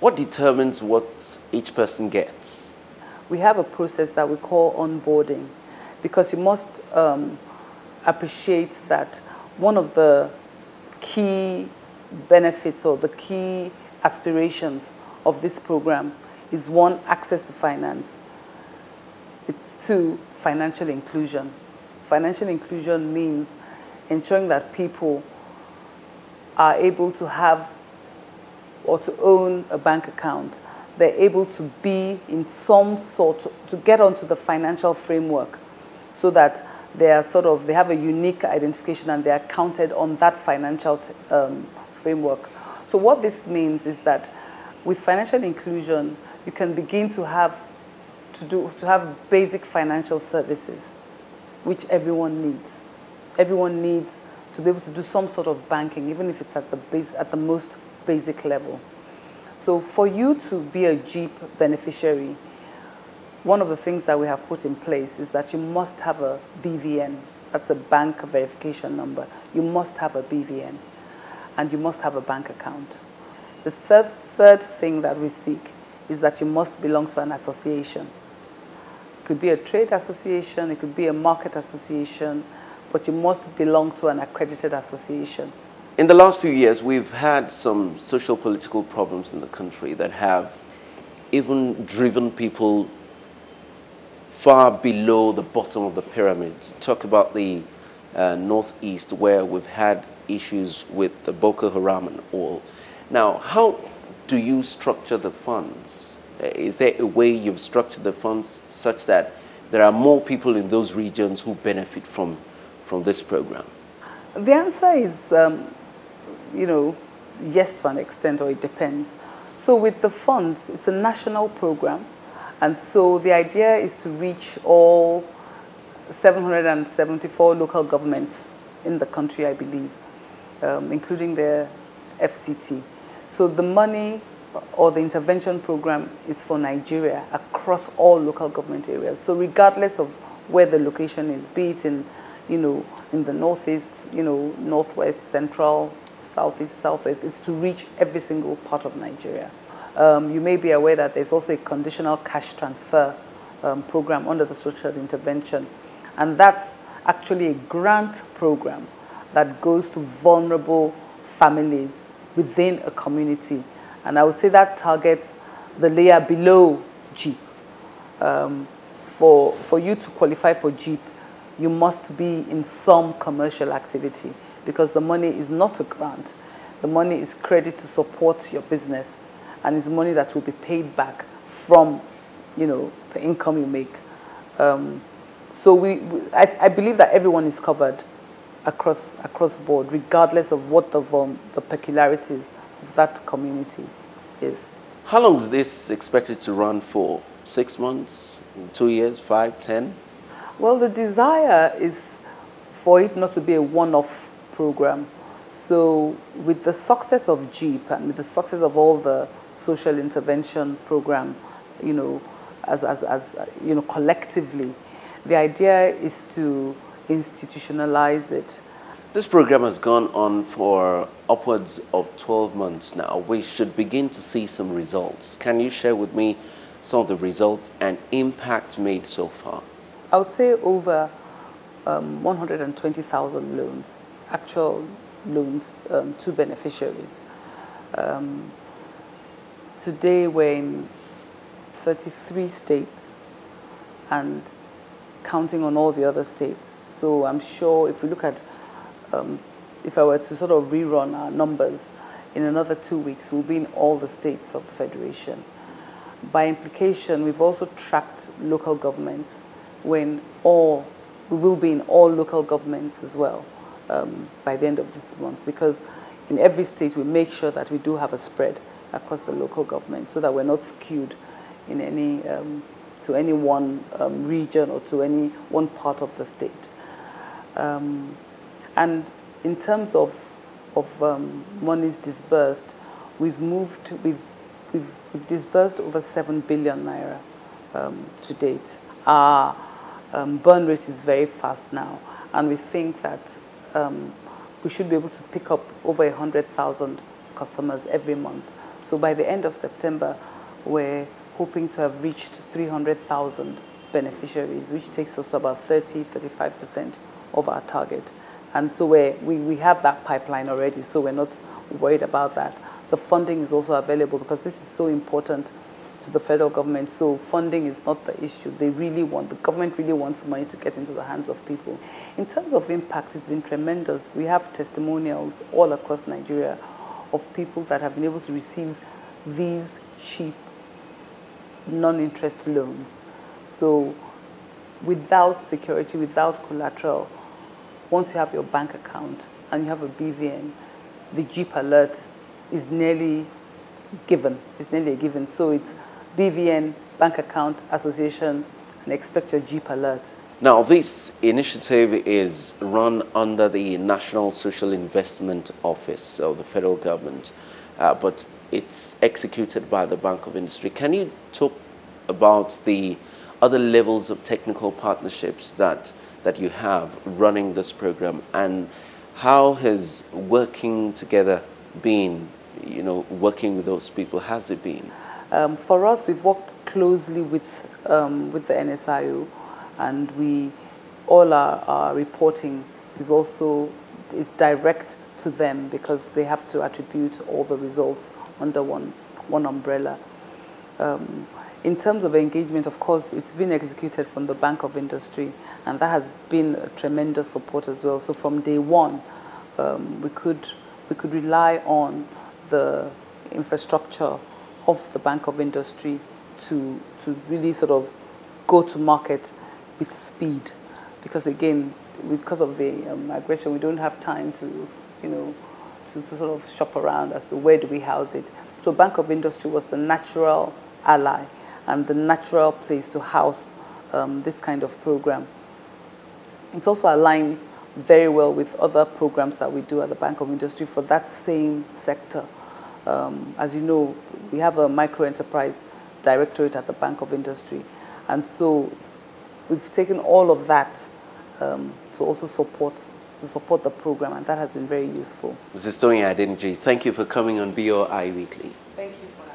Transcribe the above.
What determines what each person gets? We have a process that we call onboarding, because you must appreciate that one of the key benefits or the key aspirations of this program is, one, access to finance. It's two, financial inclusion. Financial inclusion means ensuring that people are able to have or to own a bank account. They're able to be in some sort, to get onto the financial framework, so that they have a unique identification and they are counted on that financial framework. So what this means is that with financial inclusion, you can begin to have basic financial services, which everyone needs. Everyone needs to be able to do some sort of banking, even if it's at the most basic level. So for you to be a GEEP beneficiary, one of the things that we have put in place is that you must have a BVN. That's a bank verification number. You must have a BVN, and you must have a bank account. The third thing that we seek is that you must belong to an association. It could be a trade association, it could be a market association, but you must belong to an accredited association. In the last few years, we've had some social political problems in the country that have even driven people far below the bottom of the pyramid. Talk about the Northeast, where we've had issues with the Boko Haram and all. Now, how do you structure the funds? Is there a way you've structured the funds such that there are more people in those regions who benefit from this program? The answer is, yes to an extent, or it depends. So with the funds, it's a national program. And so the idea is to reach all 774 local governments in the country, I believe, including the FCT. So the money or the intervention program is for Nigeria across all local government areas. So regardless of where the location is, be it in the Northeast, Northwest, Central, Southeast, Southwest, it's to reach every single part of Nigeria. You may be aware that there's also a conditional cash transfer program under the social intervention. And that's actually a grant program that goes to vulnerable families within a community. And I would say that targets the layer below GEEP. For you to qualify for GEEP, you must be in some commercial activity, because the money is not a grant. The money is credit to support your business, and it's money that will be paid back from, the income you make. So I believe that everyone is covered across board, regardless of what the peculiarities of that community is. How long is this expected to run for? 6 months, 2 years, 5, 10? Well, the desire is for it not to be a one-off program. So with the success of GEEP and with the success of all the social intervention program, collectively, the idea is to institutionalize it. This program has gone on for upwards of 12 months now. We should begin to see some results. Can you share with me some of the results and impact made so far? I would say over 120,000 loans, actual loans to beneficiaries. Today we're in 33 states and counting on all the other states. So I'm sure if we look at, if I were to sort of rerun our numbers, in another 2 weeks we'll be in all the states of the Federation. By implication, we've also tracked local governments we will be in all local governments as well by the end of this month, because in every state we make sure that we do have a spread across the local government so that we're not skewed in any to any one region or to any one part of the state. And in terms of monies disbursed, we've disbursed over 7 billion naira to date. Our burn rate is very fast now, and we think that we should be able to pick up over 100,000 customers every month. So by the end of September, we're hoping to have reached 300,000 beneficiaries, which takes us to about 35% of our target. And so we have that pipeline already, so we're not worried about that. The funding is also available because this is so important to the federal government. So funding is not the issue. The government really wants money to get into the hands of people. In terms of impact, it's been tremendous. We have testimonials all across Nigeria of people that have been able to receive these cheap, non-interest loans. So without security, without collateral, once you have your bank account and you have a BVN, the GEEP alert is nearly given. It's nearly a given. So it's BVN, bank account, association, and expect your GEEP alert. Now, this initiative is run under the National Social Investment Office of the federal government, but it's executed by the Bank of Industry. Can you talk about the other levels of technical partnerships that you have running this program, and how has working together been, working with those people, has it been? For us, we've worked closely with the NSIO, and all our reporting is direct to them because they have to attribute all the results under one umbrella. In terms of engagement, of course, it's been executed from the Bank of Industry, and that has been a tremendous support as well. So from day one, we could rely on the infrastructure of the Bank of Industry to really sort of go to market with speed, because again, because of the migration, we don't have time to sort of shop around as to where do we house it. So Bank of Industry was the natural ally and the natural place to house this kind of program. It also aligns very well with other programs that we do at the Bank of Industry for that same sector. As you know, we have a micro-enterprise directorate at the Bank of Industry, and so we've taken all of that to also support the program, and that has been very useful. Mrs. Toyin Adeniji, thank you for coming on BoI Weekly. Thank you.